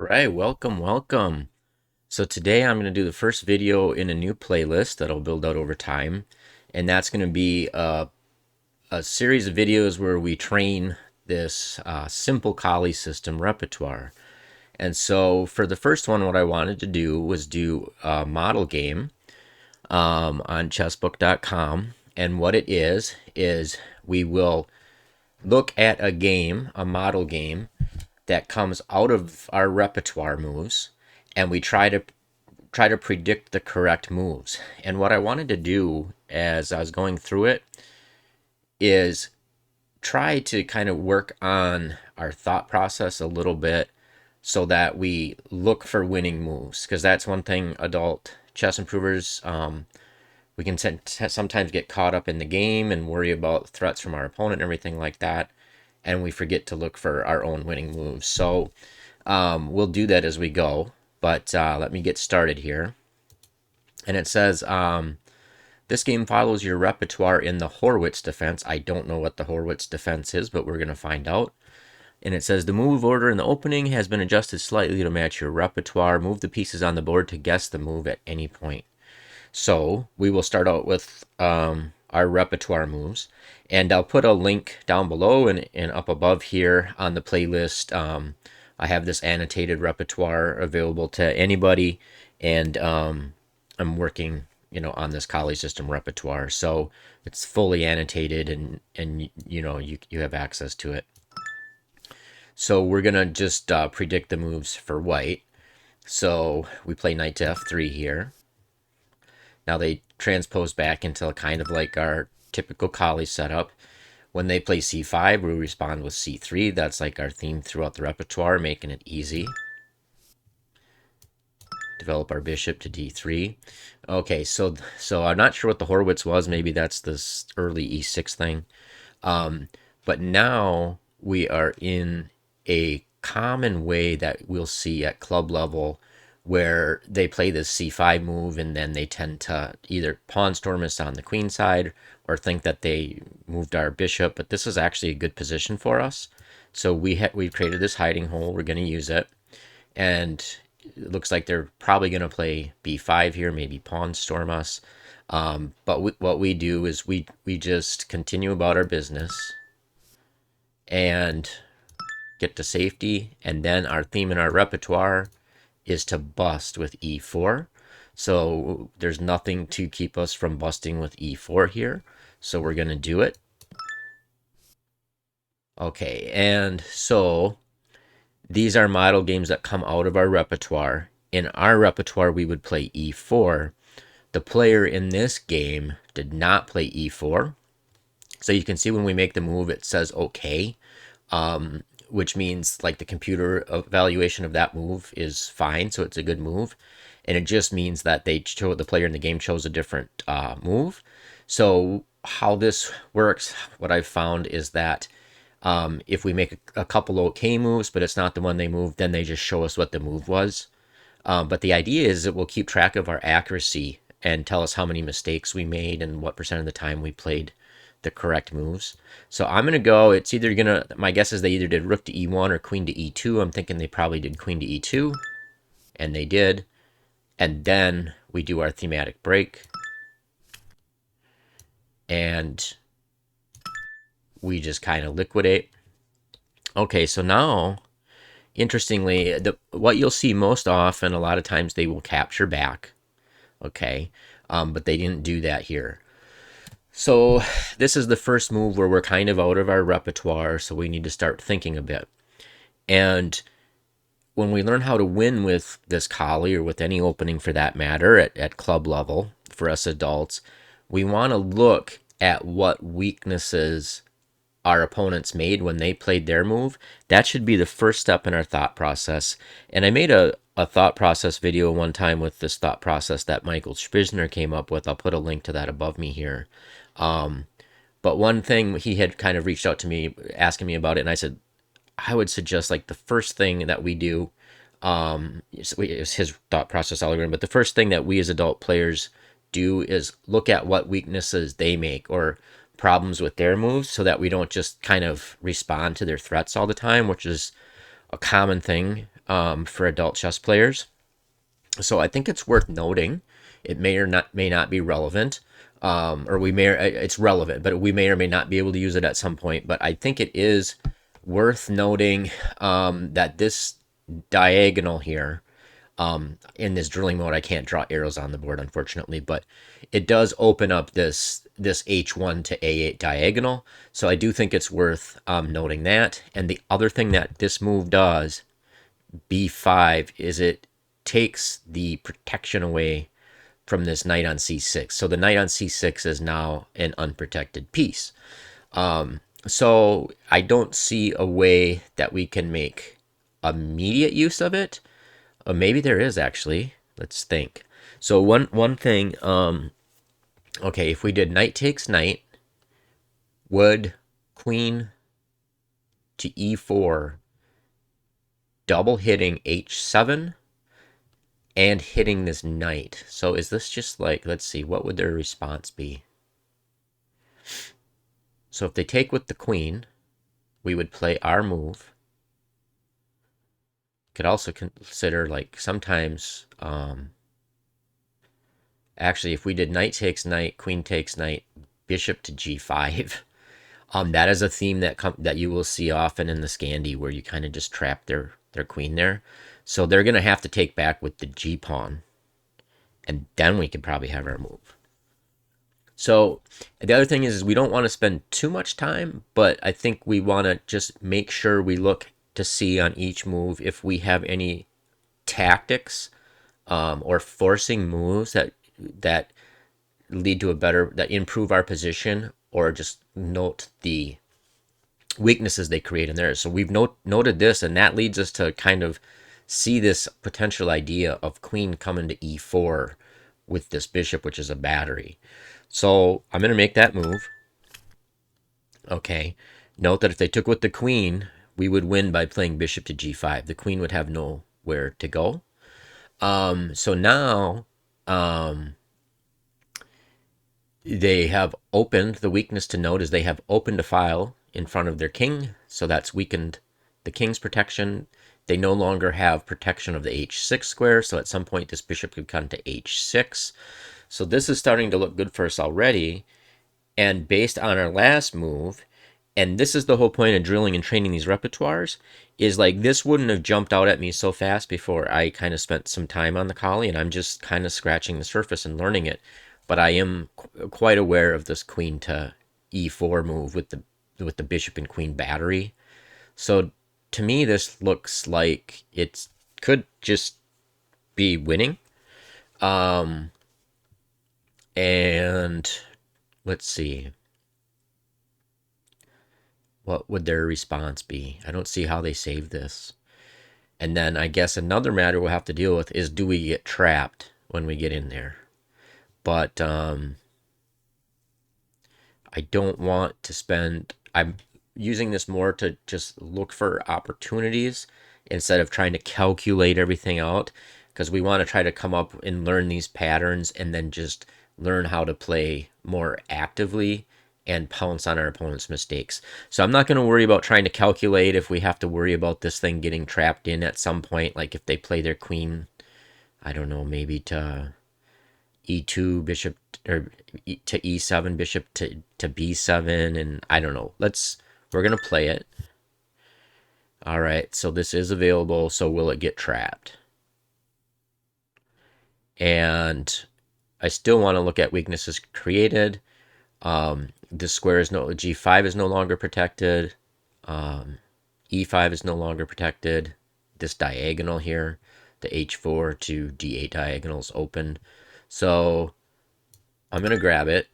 Right, welcome. So today I'm going to do the first video in a new playlist that'll build out over time, and that's going to be a series of videos where we train this simple Colle system repertoire. And so for the first one, what I wanted to do was do a model game on chessbook.com, and what it is we will look at a game, a model game that comes out of our repertoire moves, and we try to predict the correct moves. And what I wanted to do as I was going through it is try to kind of work on our thought process a little bit so that we look for winning moves, because that's one thing adult chess improvers, we can sometimes get caught up in the game and worry about threats from our opponent and everything like that, and we forget to look for our own winning moves. So we'll do that as we go, but let me get started here. And it says, this game follows your repertoire in the Horwitz defense. I don't know what the Horwitz defense is, but we're going to find out. And it says the move order in the opening has been adjusted slightly to match your repertoire. Move the pieces on the board to guess the move at any point. So we will start out with our repertoire moves. And I'll put a link down below and up above here on the playlist. I have this annotated repertoire available to anybody. And I'm working, on this Colle system repertoire. So it's fully annotated and you have access to it. So we're going to just predict the moves for white. So we play knight to f3 here. Now they transpose back into kind of like our typical Colle setup. When they play c5, we respond with c3. That's like our theme throughout the repertoire, making it easy. Develop our bishop to d3. Okay, so I'm not sure what the Horwitz was. Maybe that's this early e6 thing. But now we are in a common way that we'll see at club level, where they play this c5 move and then they tend to either pawn storm us on the queen side or think that they moved our bishop. But this is actually a good position for us. So we've created this hiding hole. We're going to use it. And it looks like they're probably going to play b5 here, maybe pawn storm us. But what we do is we just continue about our business and get to safety. And then our theme in our repertoire is to bust with e4. So there's nothing to keep us from busting with e4 here. So we're going to do it. Okay, and so these are model games that come out of our repertoire. In our repertoire, we would play e4. The player in this game did not play e4. So you can see when we make the move, it says okay, which means like the computer evaluation of that move is fine. So it's a good move. And it just means that the player in the game chose a different move. So how this works, what I've found is that if we make a couple okay moves, but it's not the one they moved, then they just show us what the move was. But the idea is it will keep track of our accuracy and tell us how many mistakes we made and what percent of the time we played the correct moves. So I'm going to go, it's either going to, my guess is they either did rook to e1 or queen to e2. I'm thinking they probably did queen to e2, and they did. And then we do our thematic break. And we just kind of liquidate. Okay, so now, interestingly, what you'll see most often, a lot of times they will capture back. Okay, but they didn't do that here. So this is the first move where we're kind of out of our repertoire, so we need to start thinking a bit. And when we learn how to win with this Colle, or with any opening for that matter, at club level, for us adults, we want to look at what weaknesses our opponents made when they played their move. That should be the first step in our thought process. And I made a thought process video one time with this thought process that Michael Spizner came up with. I'll put a link to that above me here. But one thing, he had kind of reached out to me asking me about it, and I said, I would suggest like the first thing that we do, is his thought process algorithm, but the first thing that we as adult players do is look at what weaknesses they make or problems with their moves, so that we don't just kind of respond to their threats all the time, which is a common thing for adult chess players. So I think it's worth noting. It may not be relevant, or we may it's relevant, but we may or may not be able to use it at some point. But I think it is worth noting that this diagonal here, in this drilling mode, I can't draw arrows on the board, unfortunately, but it does open up this H1 to A8 diagonal. So I do think it's worth noting that. And the other thing that this move does, B5, is it takes the protection away from this knight on C6. So the knight on C6 is now an unprotected piece. So I don't see a way that we can make immediate use of it. Maybe there is actually. Let's think. So one thing. Okay, if we did knight takes knight, would queen to E4 double hitting H7 and hitting this knight. So is this just like, let's see, what would their response be? So if they take with the queen, we would play our move. Could also consider, like, sometimes, actually, if we did knight takes knight, queen takes knight, bishop to G5, that is a theme that you will see often in the Scandi, where you kind of just trap their queen there. So they're going to have to take back with the G pawn, and then we could probably have our move. So the other thing is we don't want to spend too much time, but I think we want to just make sure we look to see on each move if we have any tactics or forcing moves that lead to that improve our position, or just note the weaknesses they create in there. So we've noted this, and that leads us to kind of see this potential idea of queen coming to E4 with this bishop, which is a battery. So I'm going to make that move. Okay. Note that if they took with the queen, we would win by playing bishop to G5. The queen would have nowhere to go. So now they have opened, the weakness to note is they have opened a file in front of their king. So that's weakened the king's protection. They no longer have protection of the H6 square. So at some point, this bishop could come to H6. So this is starting to look good for us already. And based on our last move, and this is the whole point of drilling and training these repertoires, is like this wouldn't have jumped out at me so fast before I kind of spent some time on the Colle, and I'm just kind of scratching the surface and learning it. But I am quite aware of this queen to E4 move with the bishop and queen battery. So to me, this looks like it could just be winning. And let's see. What would their response be? I don't see how they save this. And then I guess another matter we'll have to deal with is, do we get trapped when we get in there? But I don't want to spend... I'm using this more to just look for opportunities instead of trying to calculate everything out, because we want to try to come up and learn these patterns and then just learn how to play more actively and pounce on our opponent's mistakes. So I'm not going to worry about trying to calculate if we have to worry about this thing getting trapped in at some point, like if they play their queen, I don't know, maybe to E2 bishop, or to E7 bishop to B7, and I don't know. We're going to play it. All right, so this is available, so will it get trapped? And I still want to look at weaknesses created. This square is G5 is no longer protected. E5 is no longer protected. This diagonal here, the H4 to D8 diagonal is open. So I'm going to grab it.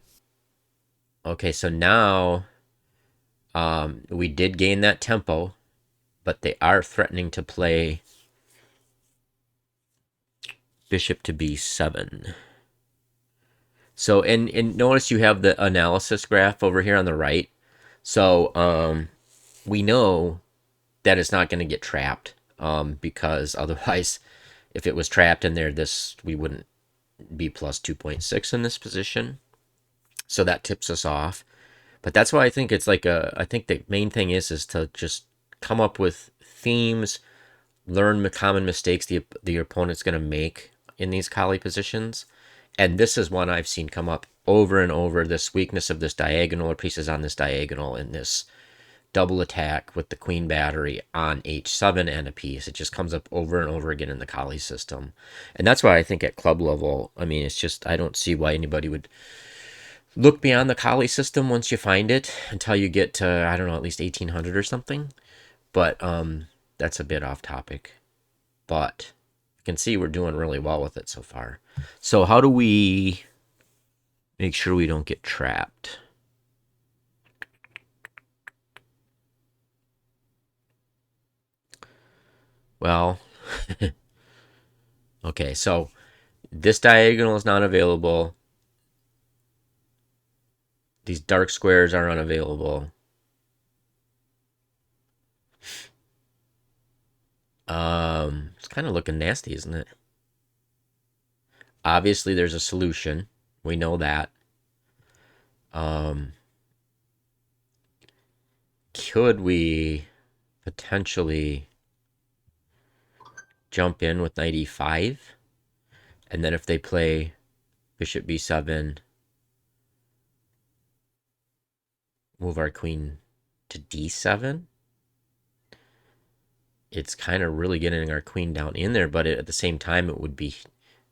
Okay, so now we did gain that tempo, but they are threatening to play bishop to B7. So, and notice you have the analysis graph over here on the right. So we know that it's not going to get trapped, because otherwise, if it was trapped in there, we wouldn't be plus 2.6 in this position. So that tips us off. But that's why I think it's like I think the main thing is to just come up with themes learn the common mistakes the opponent's going to make in these Colle positions. And this is one I've seen come up over and over, this weakness of this diagonal or pieces on this diagonal in this double attack with the queen battery on h7 and a piece. It just comes up over and over again in the Colle system. And that's why I think at club level, I mean, it's just, I don't see why anybody would look beyond the Colle system once you find it until you get to, I don't know, at least 1800 or something. But that's a bit off topic. But you can see we're doing really well with it so far. So how do we make sure we don't get trapped? Well, okay, so this diagonal is not available. These dark squares are unavailable. It's kind of looking nasty, isn't it? Obviously, there's a solution. We know that. Could we potentially jump in with knight e5? And then if they play bishop b7, move our queen to d7? It's kind of really getting our queen down in there, but at the same time, it would be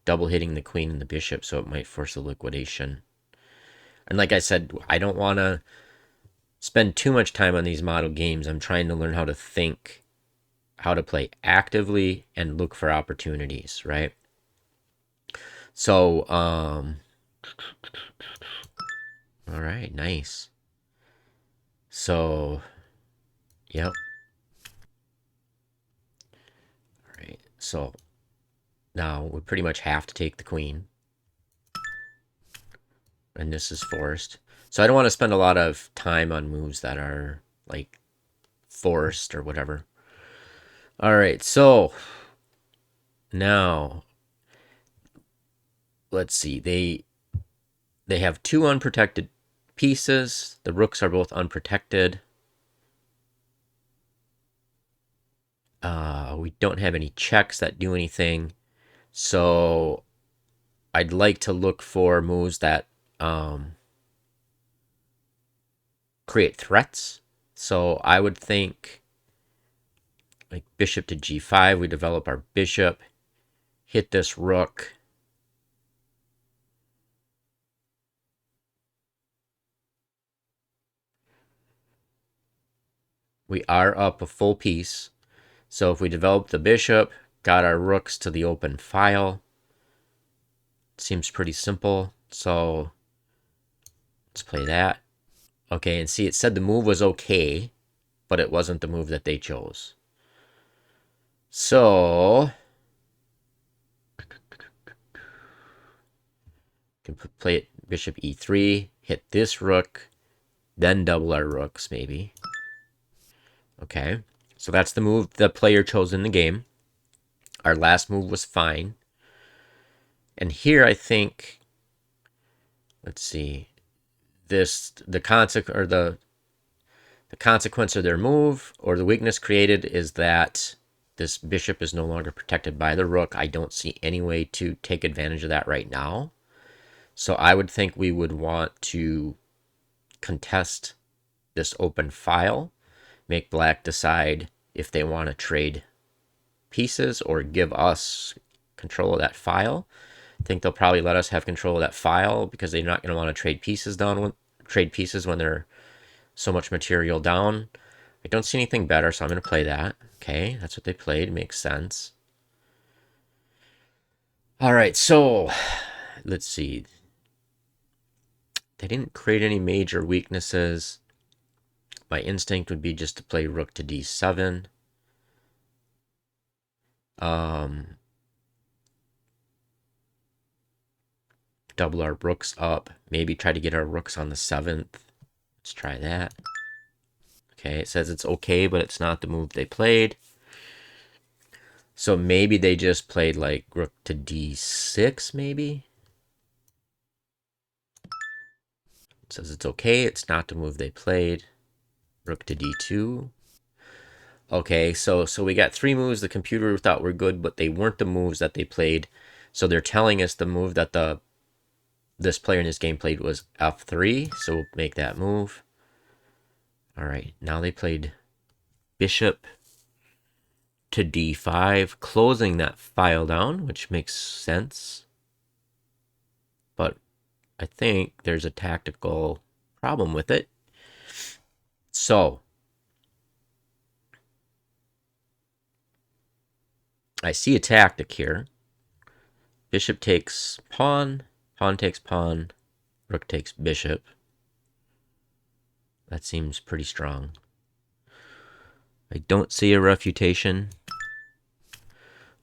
double hitting the queen and the bishop, so it might force a liquidation. And like I said, I don't want to spend too much time on these model games. I'm trying to learn how to think, how to play actively, and look for opportunities, right? So, all right, nice. So, yep. All right, so now we pretty much have to take the queen. And this is forced. So I don't want to spend a lot of time on moves that are like forced or whatever. All right, so now let's see. They have two unprotected pieces. The rooks are both unprotected. We don't have any checks that do anything. So I'd like to look for moves that create threats. So I would think like bishop to g5. We develop our bishop, hit this rook. We are up a full piece. So if we develop the bishop, got our rooks to the open file, it seems pretty simple. So let's play that. Okay, and see, it said the move was okay, but it wasn't the move that they chose. So can play it bishop e3, hit this rook, then double our rooks maybe. Okay, so that's the move the player chose in the game. Our last move was fine. And here I think, let's see, the consequence of their move or the weakness created is that this bishop is no longer protected by the rook. I don't see any way to take advantage of that right now. So I would think we would want to contest this open file, make black decide if they want to trade pieces or give us control of that file. I think they'll probably let us have control of that file because they're not going to want to trade pieces when they're so much material down. I don't see anything better, so I'm going to play that. Okay, that's what they played. Makes sense. All right, so let's see. They didn't create any major weaknesses. My instinct would be just to play rook to d7. Double our rooks up. Maybe try to get our rooks on the 7th. Let's try that. Okay, it says it's okay, but it's not the move they played. So maybe they just played like rook to d6, maybe? It says it's okay, it's not the move they played. Rook to d2. Okay, so we got three moves the computer thought were good, but they weren't the moves that they played. So they're telling us the move that this player in this game played was F3, so we'll make that move. All right, now they played bishop to D5, closing that file down, which makes sense. But I think there's a tactical problem with it. So I see a tactic here. Bishop takes pawn, pawn takes pawn, rook takes bishop. That seems pretty strong. I don't see a refutation.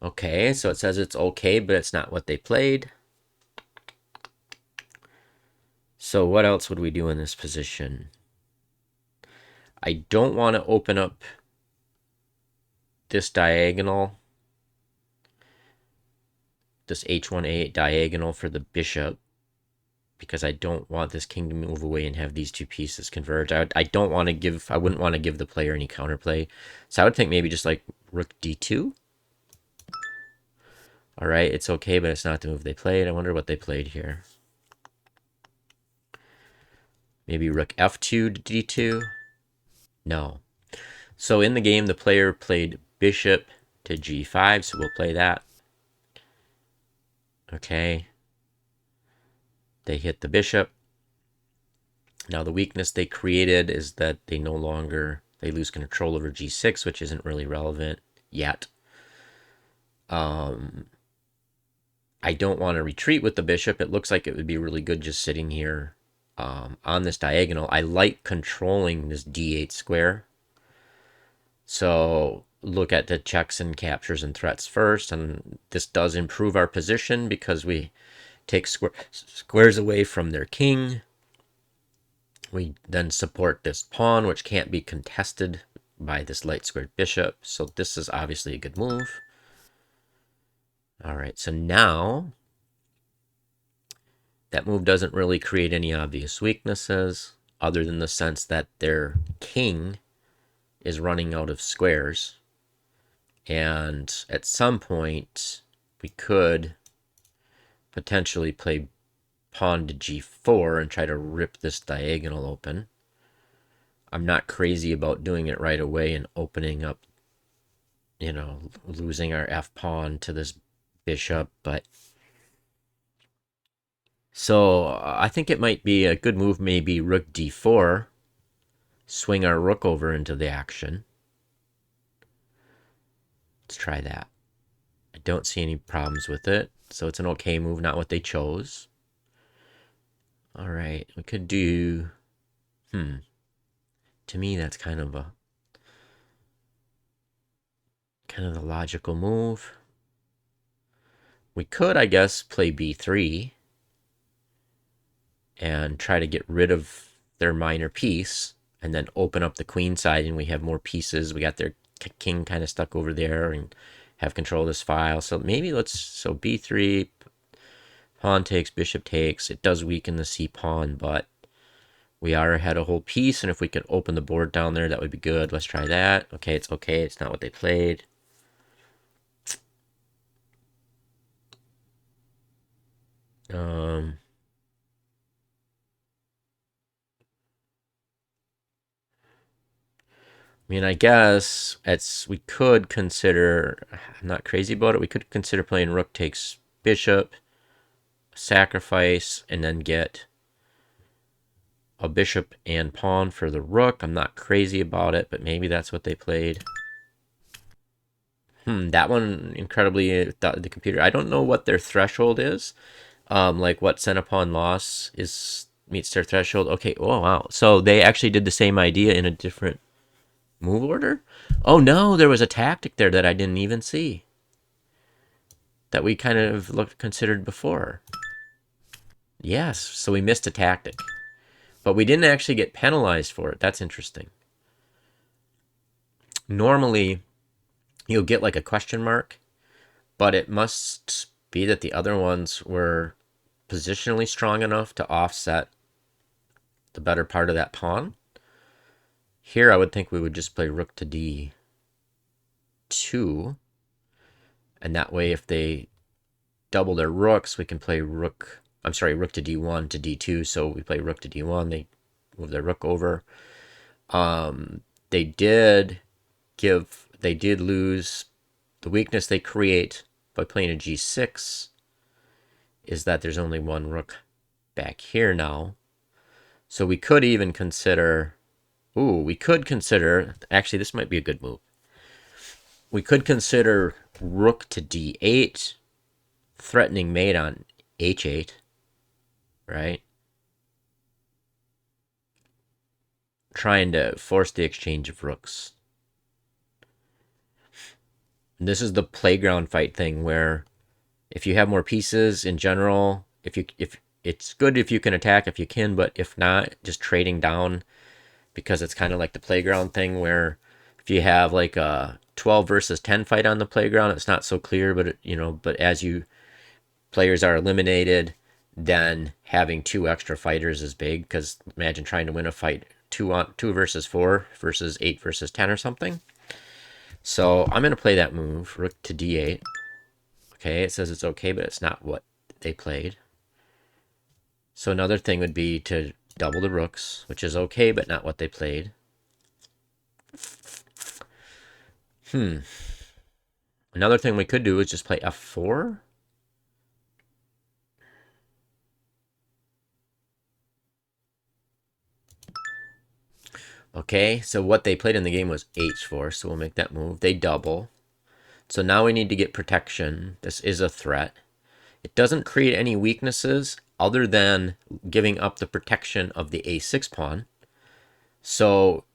Okay, so it says it's okay, but it's not what they played. So what else would we do in this position? I don't want to open up this diagonal, this h1a diagonal for the bishop, because I don't want this king to move away and have these two pieces converge. I wouldn't want to give the player any counterplay. So I would think maybe just like rook d2. All right, it's okay, but it's not the move they played. I wonder what they played here. Maybe rook f2 to d2. No. So in the game, the player played bishop to g5, so we'll play that. Okay. They hit the bishop. Now the weakness they created is that they lose control over g6, which isn't really relevant yet. I don't want to retreat with the bishop. It looks like it would be really good just sitting here on this diagonal. I like controlling this d8 square. So look at the checks and captures and threats first, and this does improve our position because we take squares away from their king. We then support this pawn, which can't be contested by this light squared bishop. So this is obviously a good move. All right, so now that move doesn't really create any obvious weaknesses other than the sense that their king is running out of squares. And at some point, we could potentially play pawn to g4 and try to rip this diagonal open. I'm not crazy about doing it right away and opening up, losing our f pawn to this bishop, but so I think it might be a good move, maybe rook d4, swing our rook over into the action. Let's try that. I don't see any problems with it, so it's an okay move, not what they chose. All right, we could do, to me that's kind of the logical move. We could, I guess, play b3 and try to get rid of their minor piece and then open up the queen side, and we have more pieces. We got their king kind of stuck over there and have control of this file. So maybe so b3, pawn takes, bishop takes. It does weaken the c pawn, but we are ahead a whole piece, and if we could open the board down there, that would be good. Let's try that. Okay, it's okay. It's not what they played. I mean, I guess we could consider, I'm not crazy about it, we could consider playing rook takes bishop, sacrifice, and then get a bishop and pawn for the rook. I'm not crazy about it, but maybe that's what they played. That one, incredibly, the computer, I don't know what their threshold is. Like what center pawn loss meets their threshold. Okay, oh wow. So they actually did the same idea in a different move order? Oh no, there was a tactic there that I didn't even see. That we kind of considered before. Yes, so we missed a tactic. But we didn't actually get penalized for it. That's interesting. Normally, you'll get like a question mark, but it must be that the other ones were positionally strong enough to offset the better part of that pawn. Here, I would think we would just play rook to d. f2. And that way, if they double their rooks, we can play rook. I'm sorry, rook to d1 to d2. So we play rook to d1. They move their rook over. They did lose the weakness they create by playing a g6 is that there's only one rook back here now. So we could even consider, actually this might be a good move. We could consider rook to d8, threatening mate on h8, right? Trying to force the exchange of rooks. And this is the playground fight thing where if you have more pieces in general, if it's good if you can attack if you can, but if not, just trading down, because it's kind of like the playground thing where if you have like a 12 versus 10 fight on the playground, it's not so clear, but but as players are eliminated, then having two extra fighters is big, because imagine trying to win a fight 2 versus 4 versus 8 versus 10 or something. So I'm going to play that move, rook to d8. Okay, it says it's okay, but it's not what they played. So another thing would be to double the rooks, which is okay, but not what they played. Another thing we could do is just play f4. Okay, so what they played in the game was h4, so we'll make that move. They double. So now we need to get protection. This is a threat. It doesn't create any weaknesses other than giving up the protection of the a6 pawn. So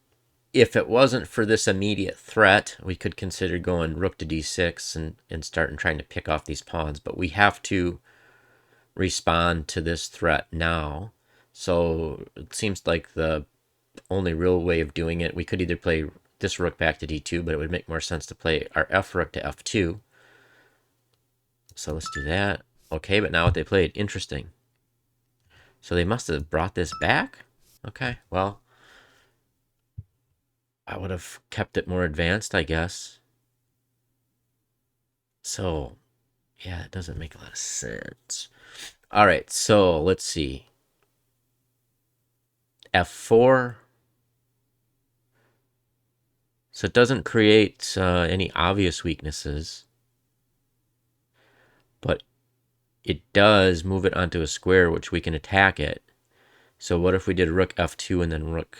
if it wasn't for this immediate threat, we could consider going rook to d6 and start trying to pick off these pawns. But we have to respond to this threat now. So it seems like the only real way of doing it, we could either play this rook back to d2, but it would make more sense to play our f rook to f2. So let's do that. Okay, but now what they played, interesting. So they must have brought this back? Okay, well, I would have kept it more advanced, I guess. So, yeah, it doesn't make a lot of sense. All right, so let's see. f4. So it doesn't create any obvious weaknesses, but it does move it onto a square, which we can attack it. So what if we did rook f2 and then rook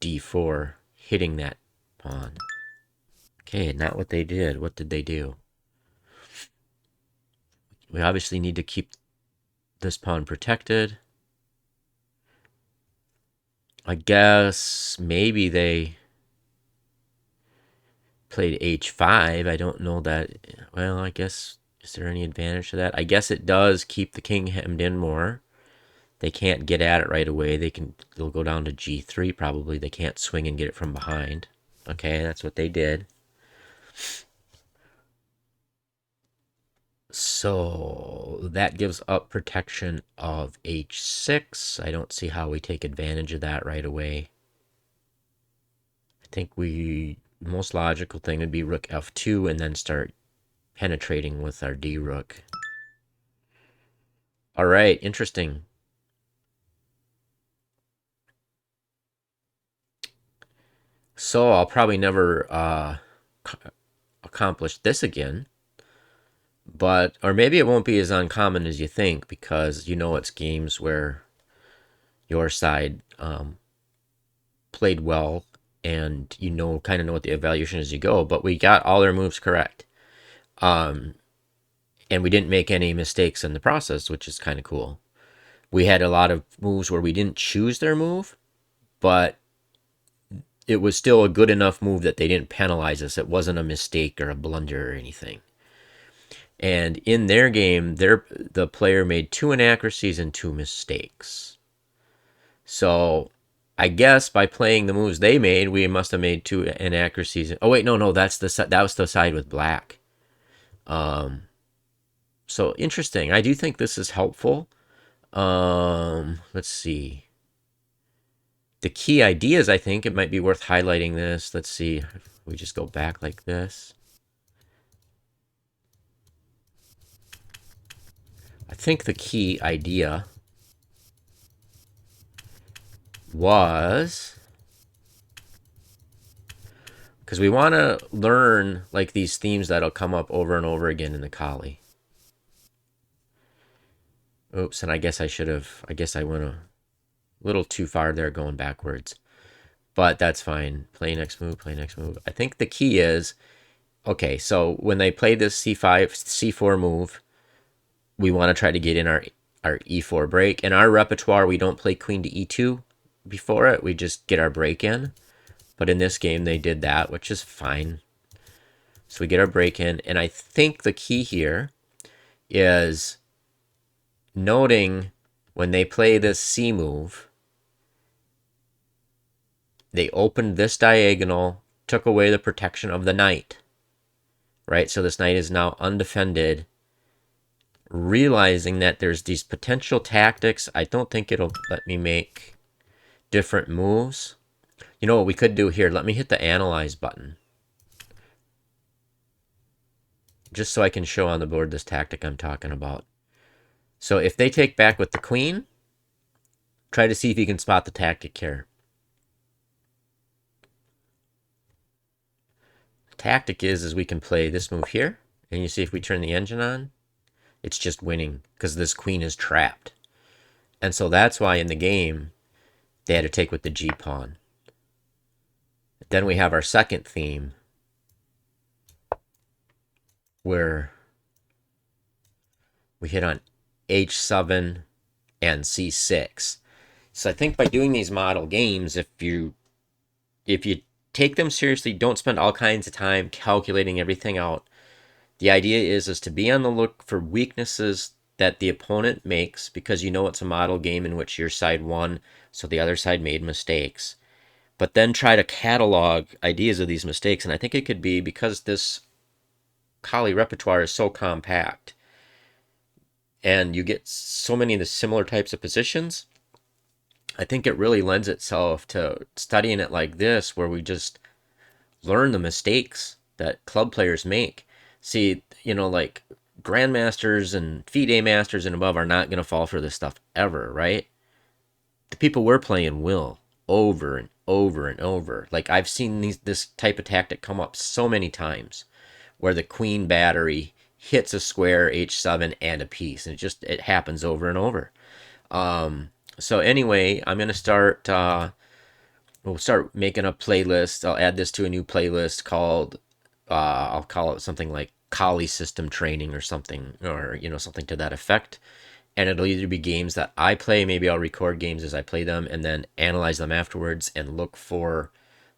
d4, hitting that pawn? Okay, not what they did. What did they do? We obviously need to keep this pawn protected. I guess maybe they played h5. I don't know that. Well, I guess, is there any advantage to that? I guess it does keep the king hemmed in more. They can't get at it right away. They'll go down to g3 probably. They can't swing and get it from behind. Okay, that's what they did. So that gives up protection of h6. I don't see how we take advantage of that right away. I think the most logical thing would be rook f2 and then start penetrating with our d rook. All right, interesting. So I'll probably never accomplish this again. But, or maybe it won't be as uncommon as you think, because it's games where your side played well and kind of know what the evaluation is as you go. But we got all our moves correct. And we didn't make any mistakes in the process, which is kind of cool. We had a lot of moves where we didn't choose their move, but it was still a good enough move that they didn't penalize us. It wasn't a mistake or a blunder or anything. And in their game, the player made 2 inaccuracies and 2 mistakes. So I guess by playing the moves they made, we must have made 2 inaccuracies. Oh wait, no, that was the side with black. So interesting. I do think this is helpful. Let's see. The key ideas, I think it might be worth highlighting this. Let's see. If we just go back like this. I think the key idea was, because we want to learn like these themes that'll come up over and over again in the Colle. Oops, and I guess I went a little too far there going backwards. But that's fine. Play next move, play next move. I think the key is, okay, so when they play this C5, C4 move, we want to try to get in our E4 break. In our repertoire, we don't play queen to E2 before it. We just get our break in. But in this game, they did that, which is fine. So we get our break in. And I think the key here is noting when they play this C move, they opened this diagonal, took away the protection of the knight, right? So this knight is now undefended, realizing that there's these potential tactics. I don't think it'll let me make different moves. You know what we could do here? Let me hit the analyze button, just so I can show on the board this tactic I'm talking about. So if they take back with the queen, try to see if you can spot the tactic here. The tactic is we can play this move here, and you see if we turn the engine on, it's just winning because this queen is trapped. And so that's why in the game, they had to take with the G pawn. Then we have our second theme where we hit on H7 and C6. So I think by doing these model games, if you take them seriously, don't spend all kinds of time calculating everything out. The idea is to be on the look for weaknesses that the opponent makes, because you know it's a model game in which your side won, so the other side made mistakes. But then try to catalog ideas of these mistakes. And I think it could be because this Colle repertoire is so compact and you get so many of the similar types of positions, I think it really lends itself to studying it like this, where we just learn the mistakes that club players make. See, you know, like grandmasters and FIDE masters and above are not going to fall for this stuff ever, right? The people we're playing will, over and over and over. Like I've seen this type of tactic come up so many times, where the queen battery hits a square, H7, and a piece, and it happens over and over. So anyway, I'm gonna start. We'll start making a playlist. I'll add this to a new playlist called. I'll call it something like Colle System Training or something, or something to that effect. And it'll either be games that I play, maybe I'll record games as I play them and then analyze them afterwards and look for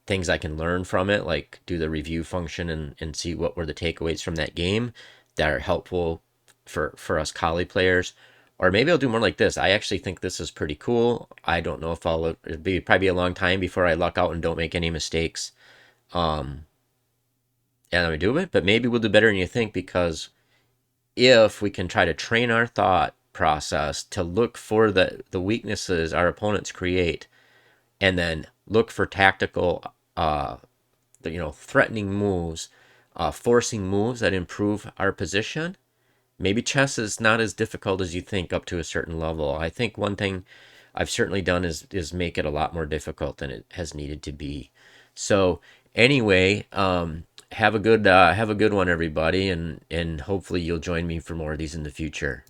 things I can learn from it, like do the review function and see what were the takeaways from that game that are helpful for us Colle players. Or maybe I'll do more like this. I actually think this is pretty cool. I don't know if it'll be probably a long time before I luck out and don't make any mistakes. And I do it, but maybe we'll do better than you think, because if we can try to train our thought process to look for the weaknesses our opponents create, and then look for tactical, threatening moves, forcing moves that improve our position, maybe chess is not as difficult as you think up to a certain level. I think one thing I've certainly done is make it a lot more difficult than it has needed to be. So anyway, have a good one, everybody, and hopefully you'll join me for more of these in the future.